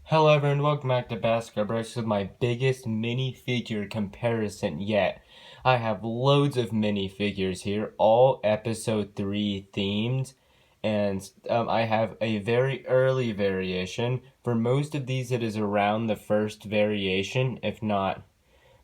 Hello everyone, welcome back to Basketball Brush with my biggest minifigure comparison yet. I have loads of minifigures here, all episode 3 themed, and I have a very early variation. For most of these it is around the first variation, if not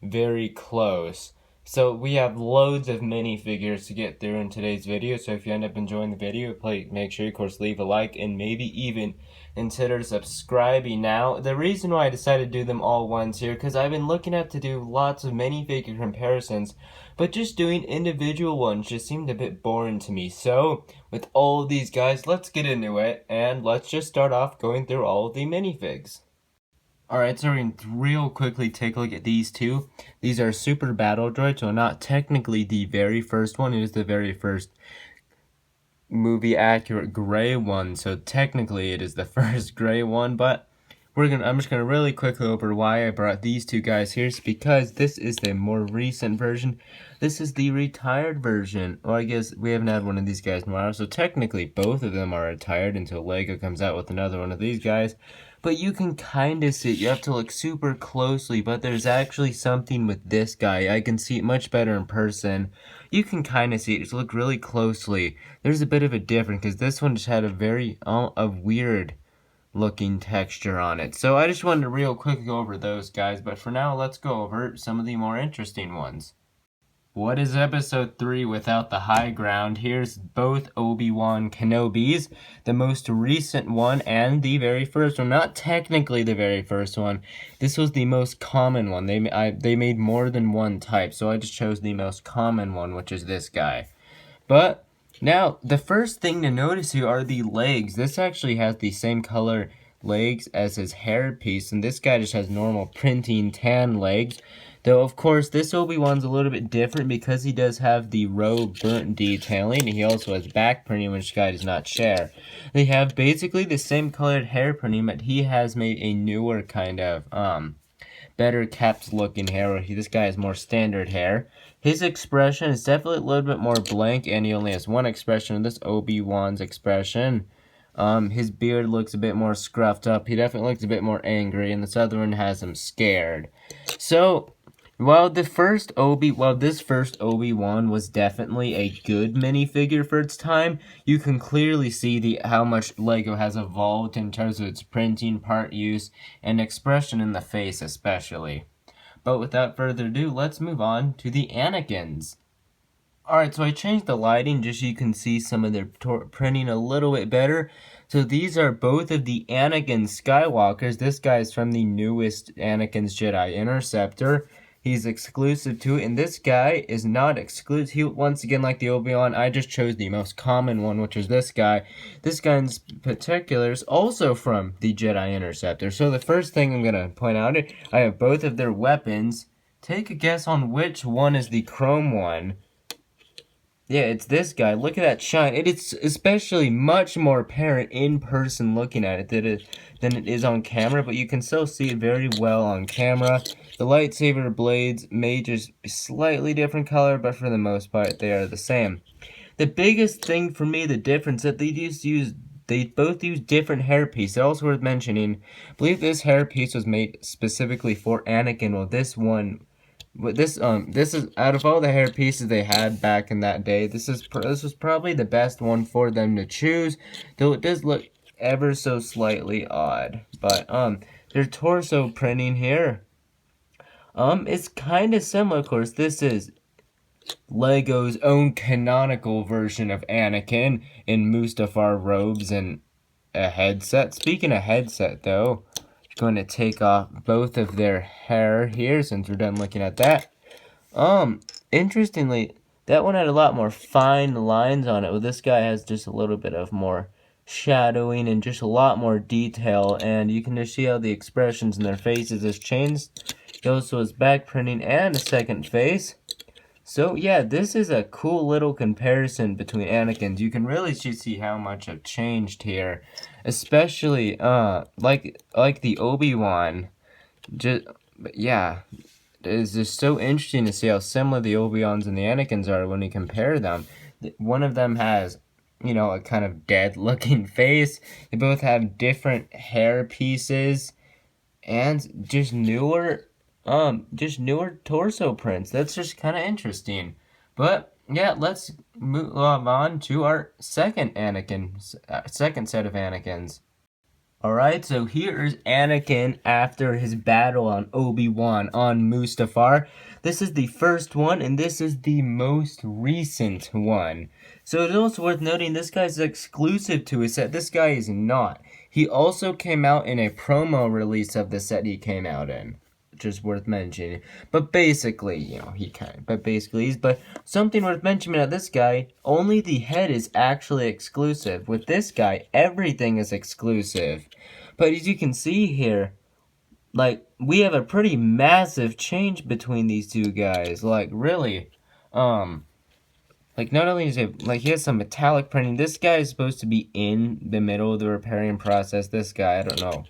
very close. So we have loads of minifigures to get through in today's video, so if you end up enjoying the video, please make sure you of course leave a like and maybe even consider subscribing. Now, the reason why I decided to do them all once here, because I've been looking at to do lots of minifigure comparisons, but just doing individual ones just seemed a bit boring to me. So, with all of these guys, let's get into it, and let's just start off going through all of the minifigs. Alright, so we're going to real quickly take a look at these two. These are Super Battle Droids, so not technically the very first one. It is the very first movie accurate gray one, so technically it is the first gray one, but I'm just gonna really quickly over why I brought these two guys here. It's because this is the more recent version. This is the retired version. Well, I guess we haven't had one of these guys in a while, so technically both of them are retired until Lego comes out with another one of these guys. But you can kind of see it. You have to look super closely, but there's actually something with this guy. I can see it much better in person. You can kind of see it. Just look really closely. There's a bit of a difference because this one just had a very weird looking texture on it. So I just wanted to real quick go over those guys, but for now let's go over some of the more interesting ones. What is episode 3 without the high ground? Here's both Obi-Wan Kenobis, the most recent one and the very first one. Not technically the very first one. This was the most common one. They made more than one type, so I just chose the most common one, which is this guy. But now, the first thing to notice here are the legs. This actually has the same color legs as his hairpiece, and this guy just has normal printing tan legs. Though, of course, this Obi-Wan's a little bit different because he does have the robe burnt detailing, and he also has back printing, which this guy does not share. They have basically the same colored hair printing, but he has made a newer kind of, better kept looking hair, where this guy has more standard hair. His expression is definitely a little bit more blank, and he only has one expression. This Obi-Wan's expression. His beard looks a bit more scruffed up. He definitely looks a bit more angry, and this other one has him scared. So, while this first Obi-Wan was definitely a good minifigure for its time, you can clearly see how much Lego has evolved in terms of its printing, part use, and expression in the face especially. But without further ado, let's move on to the Anakins. Alright, so I changed the lighting just so you can see some of their printing a little bit better. So these are both of the Anakin Skywalkers. This guy is from the newest Anakin's Jedi Interceptor. He's exclusive to it, and this guy is not exclusive. Once again, like the Obi-Wan, I just chose the most common one, which is this guy. This guy in particular is also from the Jedi Interceptor. So the first thing I'm going to point out, I have both of their weapons. Take a guess on which one is the chrome one. Yeah, it's this guy. Look at that shine. It is especially much more apparent in person looking at it than it is on camera, but you can still see it very well on camera. The lightsaber blades may just be slightly different color, but for the most part, they are the same. The biggest thing for me, the difference that they both use different hairpiece. They're also worth mentioning. I believe this hairpiece was made specifically for Anakin, while this one. But this is out of all the hair pieces they had back in that day, this was probably the best one for them to choose, though it does look ever so slightly odd. But their torso printing here, it's kind of similar. Of course, this is Lego's own canonical version of Anakin in Mustafar robes and a headset. Speaking of headset, though. Going to take off both of their hair here since we're done looking at that. Interestingly, that one had a lot more fine lines on it. Well, this guy has just a little bit of more shadowing and just a lot more detail, and you can just see how the expressions in their faces has changed. He also has back printing and a second face. So yeah, this is a cool little comparison between Anakins. You can really see how much have changed here, especially like the Obi-Wan. Yeah, it's just so interesting to see how similar the Obi-Wans and the Anakins are when you compare them. One of them has, you know, a kind of dead-looking face. They both have different hair pieces. and just newer torso prints. That's just kind of interesting. But yeah, let's move on to our second second set of Anakins. Alright, so here's Anakin after his battle on ObiWan on Mustafar. This is the first one, and this is the most recent one. So it's also worth noting this guy's exclusive to his set. This guy is not. He also came out in a promo release of the set he came out in, which is worth mentioning. But basically, but something worth mentioning about this guy, only the head is actually exclusive. With this guy, everything is exclusive. But as you can see here, like, we have a pretty massive change between these two guys. Like, really, like, not only is it, like, he has some metallic printing. This guy is supposed to be in the middle of the repairing process. This guy, I don't know.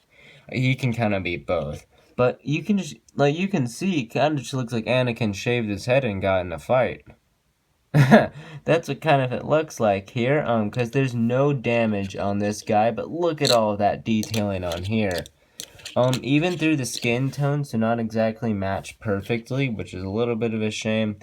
He can kind of be both. But you can just, like, you can see, it kind of just looks like Anakin shaved his head and got in a fight. That's what kind of it looks like here, because there's no damage on this guy, but look at all of that detailing on here. Even through the skin tones do not exactly match perfectly, which is a little bit of a shame.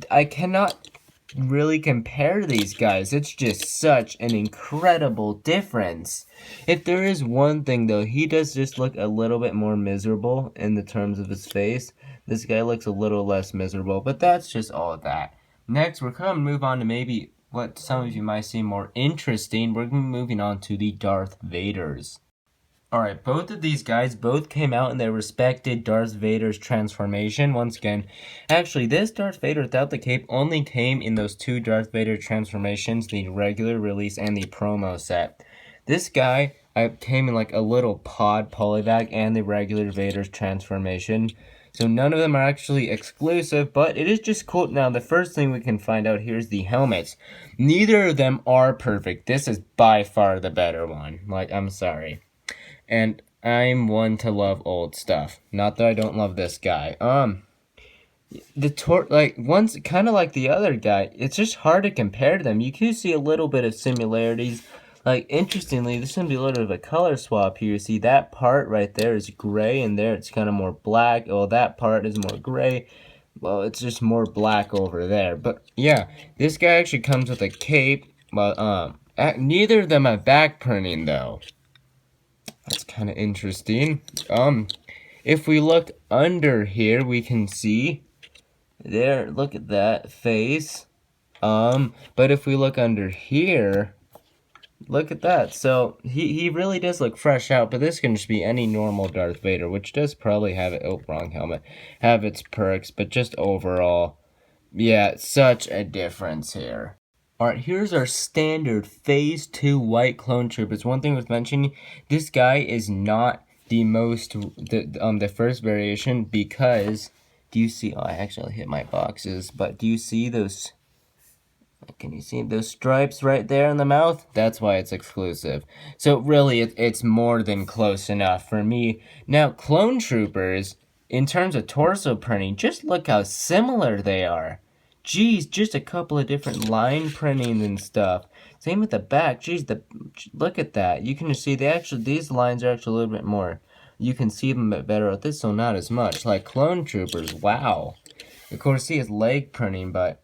I cannot really compare these guys. It's just such an incredible difference. If there is one thing though, he does just look a little bit more miserable in the terms of his face. This guy looks a little less miserable, but that's just all of that. Next, we're going to move on to maybe what some of you might see more interesting. We're going to be moving on to the Darth Vaders. Alright, both of these guys both came out in their respected Darth Vader's transformation. Once again, actually, this Darth Vader without the cape only came in those two Darth Vader transformations, the regular release and the promo set. This guy came in like a little pod polybag and the regular Vader's transformation. So none of them are actually exclusive, but it is just cool. Now, the first thing we can find out here is the helmets. Neither of them are perfect. This is by far the better one. Like, I'm sorry. And I'm one to love old stuff. Not that I don't love this guy. One's kind of like the other guy. It's just hard to compare them. You can see a little bit of similarities. Like, interestingly, this is going to be a little bit of a color swap here. You see, that part right there is gray, and there it's kind of more black. Well, that part is more gray. Well, it's just more black over there. But, yeah, this guy actually comes with a cape. But, neither of them have back printing, though. That's kind of interesting. If we look under here, we can see there, look at that face. But if we look under here, look at that. So he really does look fresh out, but this can just be any normal Darth Vader, which does probably have it, oh, wrong helmet, have its perks, but just overall, yeah, such a difference here. Alright, here's our standard Phase 2 White Clone Troopers. One thing worth mentioning, this guy is not the first variation because, do you see, oh, I actually hit my boxes, but do you see those, can you see those stripes right there in the mouth? That's why it's exclusive. So really, it's more than close enough for me. Now, Clone Troopers, in terms of torso printing, just look how similar they are. Geez, just a couple of different line printing and stuff. Same with the back. Geez, look at that. You can just see these lines are actually a little bit more. You can see them a bit better with this, so not as much. Like Clone Troopers, wow. Of course, see his leg printing, but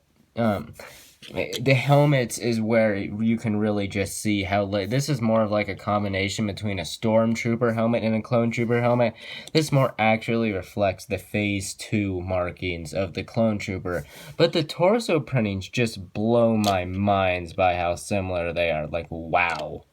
the helmets is where you can really just see how this is more of like a combination between a Stormtrooper helmet and a Clone Trooper helmet. This more accurately reflects the Phase 2 markings of the Clone Trooper. But the torso printings just blow my minds by how similar they are. Like, wow.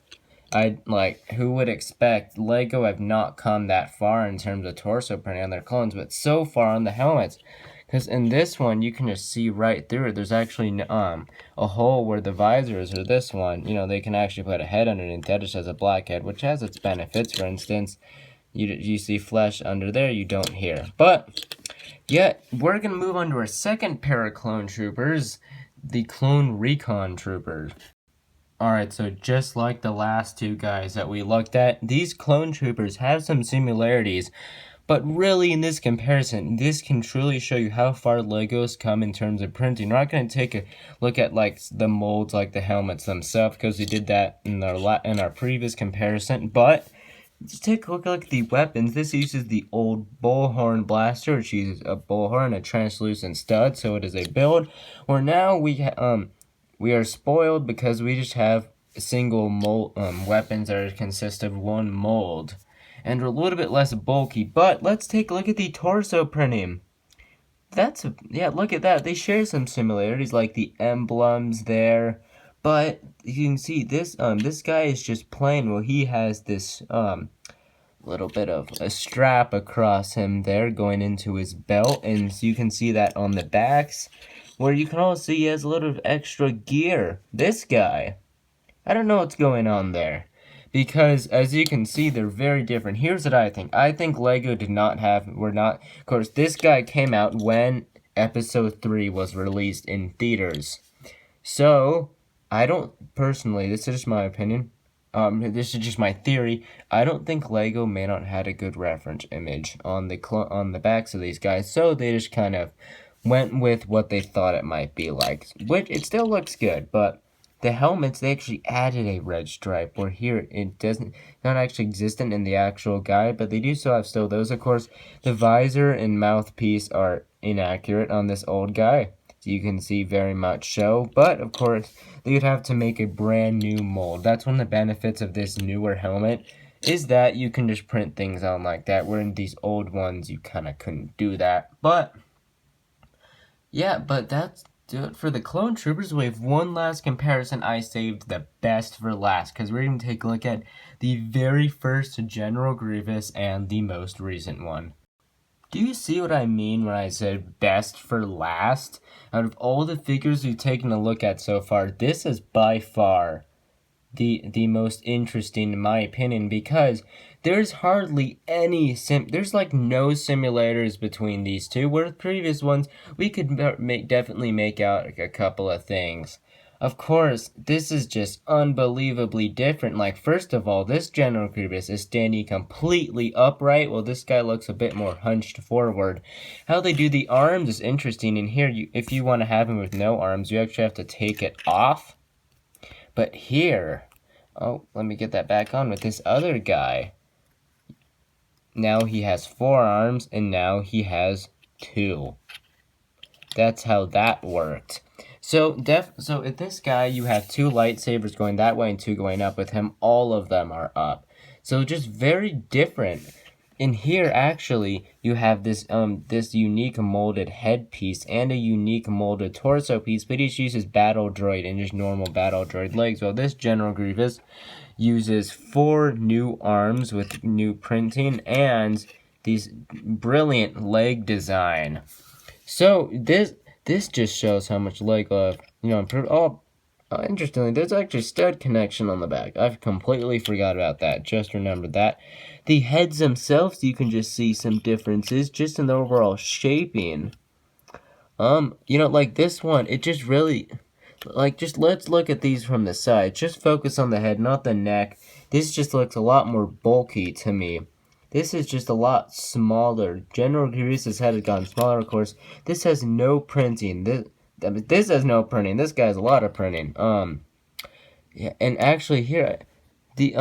Who would expect? LEGO have not come that far in terms of torso printing on their clones, but so far on the helmets. Because in this one, you can just see right through it. There's actually a hole where the visor is, or this one, you know, they can actually put a head underneath. That just has a black head, which has its benefits. For instance, you see flesh under there, you don't here. But, yeah, we're going to move on to our second pair of clone troopers, the Clone Recon Troopers. Alright, so just like the last two guys that we looked at, these clone troopers have some similarities. But really, in this comparison, this can truly show you how far LEGO's come in terms of printing. We're not going to take a look at like the molds, like the helmets themselves, because we did that in our previous comparison. But Just take a quick look at the weapons. This uses the old bullhorn blaster, which uses a bullhorn, a translucent stud, so it is a build. Where now we are spoiled because we just have single mold weapons that consist of one mold, and are a little bit less bulky. But let's take a look at the torso printing. Yeah, look at that. They share some similarities, like the emblems there. But you can see this guy is just plain. Well, he has this little bit of a strap across him there going into his belt, and so you can see that on the backs, where you can also see he has a little of extra gear. This guy, I don't know what's going on there, because as you can see, they're very different. Here's what I think. I think Lego of course, this guy came out when Episode 3 was released in theaters. So, I don't, personally, this is just my opinion, this is just my theory, I don't think Lego may not had a good reference image on the backs of these guys, so they just kind of went with what they thought it might be like, which it still looks good, but the helmets, they actually added a red stripe, where here it doesn't, not actually existent in the actual guide, but they do still have those. Of course, the visor and mouthpiece are inaccurate on this old guy, so you can see very much so, but of course, they would have to make a brand new mold. That's one of the benefits of this newer helmet, is that you can just print things on like that, where in these old ones, you kind of couldn't do that. But yeah, but that's do it for the Clone Troopers. We have one last comparison. I saved the best for last, because we're going to take a look at the very first General Grievous and the most recent one. Do you see what I mean when I said best for last? Out of all the figures we've taken a look at so far, this is by far the most interesting in my opinion, because there's hardly any there's like no simulators between these two, where the previous ones we could definitely make out like a couple of things. Of course, this is just unbelievably different. Like, first of all, this General Grievous is standing completely upright, while this guy looks a bit more hunched forward. How they do the arms is interesting. In here, if you want to have him with no arms, you actually have to take it off. But here, oh, let me get that back on with this other guy. Now he has 4 arms, and now he has 2. That's how that worked. So with this guy, you have 2 lightsabers going that way and 2 going up. With him, all of them are up. So just very different. In here, actually, you have this unique molded headpiece and a unique molded torso piece, but each uses battle droid and just normal battle droid legs. While this General Grievous uses 4 new arms with new printing and these brilliant leg design. So this just shows how much Lego, interestingly, there's actually stud connection on the back. I've completely forgot about that. Just remembered that. The heads themselves, you can just see some differences just in the overall shaping. Like this one, it just really, just let's look at these from the side. Just focus on the head, not the neck. This just looks a lot more bulky to me. This is just a lot smaller. General Grievous' head has gotten smaller, of course. This has no printing. This has no printing. This guy has a lot of printing. Yeah, and actually here, the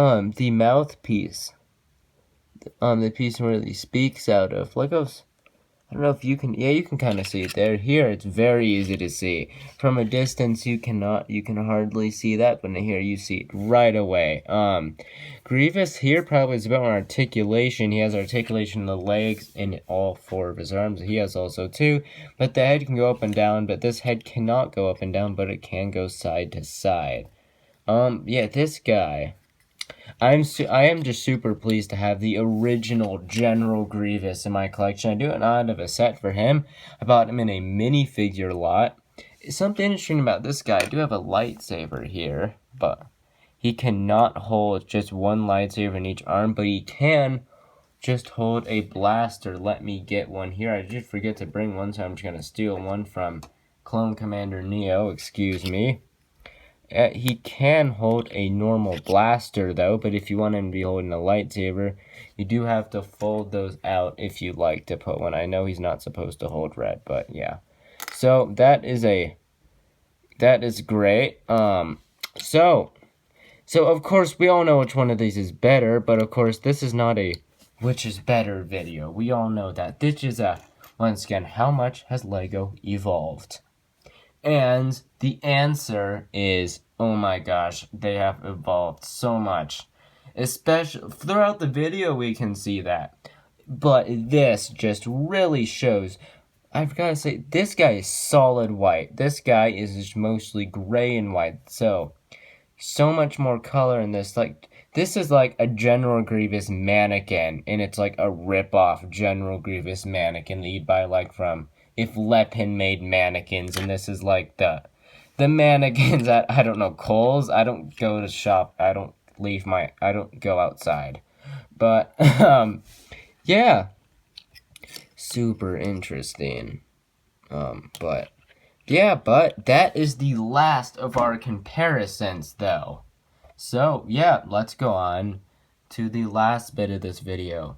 mouthpiece, the piece where he speaks out of, I don't know if you can, yeah, you can kind of see it there. Here, it's very easy to see. From a distance, you can hardly see that, but here you see it right away. Grievous here probably is a bit more articulation. He has articulation in the legs and all 4 of his arms. He has also 2, but the head can go up and down, but this head cannot go up and down, but it can go side to side. Yeah, this guy, I am just super pleased to have the original General Grievous in my collection. I do not have a set for him. I bought him in a minifigure lot. Something interesting about this guy, I do have a lightsaber here, but he cannot hold just one lightsaber in each arm, but he can just hold a blaster. Let me get one here. I did forget to bring one, so I'm just going to steal one from Clone Commander Neo, excuse me. He can hold a normal blaster, though, but if you want him to be holding a lightsaber, you do have to fold those out if you'd like to put one. I know he's not supposed to hold red, but yeah. So, that is great. So, of course, we all know which one of these is better, but of course, this is not a which is better video. We all know that. This is a, once again, how much has LEGO evolved? And the answer is, oh my gosh, they have evolved so much. Especially, throughout the video we can see that. But this just really shows, I've got to say, this guy is solid white. This guy is just mostly gray and white, so much more color in this. Like, this is like a General Grievous mannequin, and it's like a rip-off General Grievous mannequin that you'd buy like from if Lepin made mannequins, and this is like the mannequins at, I don't know, Kohl's. I don't go to shop. I don't go outside. But, yeah. Super interesting. But that is the last of our comparisons, though. So, yeah, let's go on to the last bit of this video.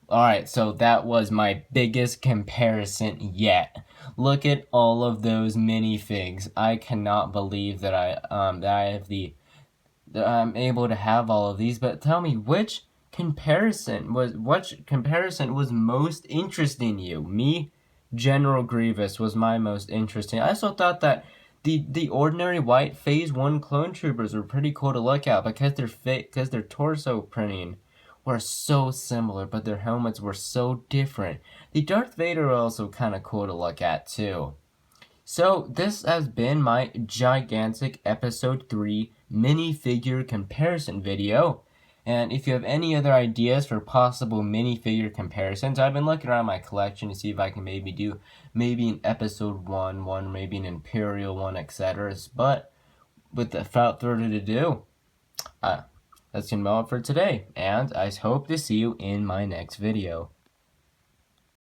Alright, so that was my biggest comparison yet. Look at all of those minifigs. I cannot believe that I'm able to have all of these, but tell me, which comparison was most interesting to you? Me, General Grievous was my most interesting. I also thought that the ordinary white Phase 1 clone troopers were pretty cool to look at because their torso printing were so similar, but their helmets were so different. The Darth Vader were also kind of cool to look at too. So this has been my gigantic episode 3 minifigure comparison video. And if you have any other ideas for possible minifigure comparisons, I've been looking around my collection to see if I can maybe do an episode 1, maybe an Imperial one, etc. But without further ado, that's gonna be all for today, and I hope to see you in my next video.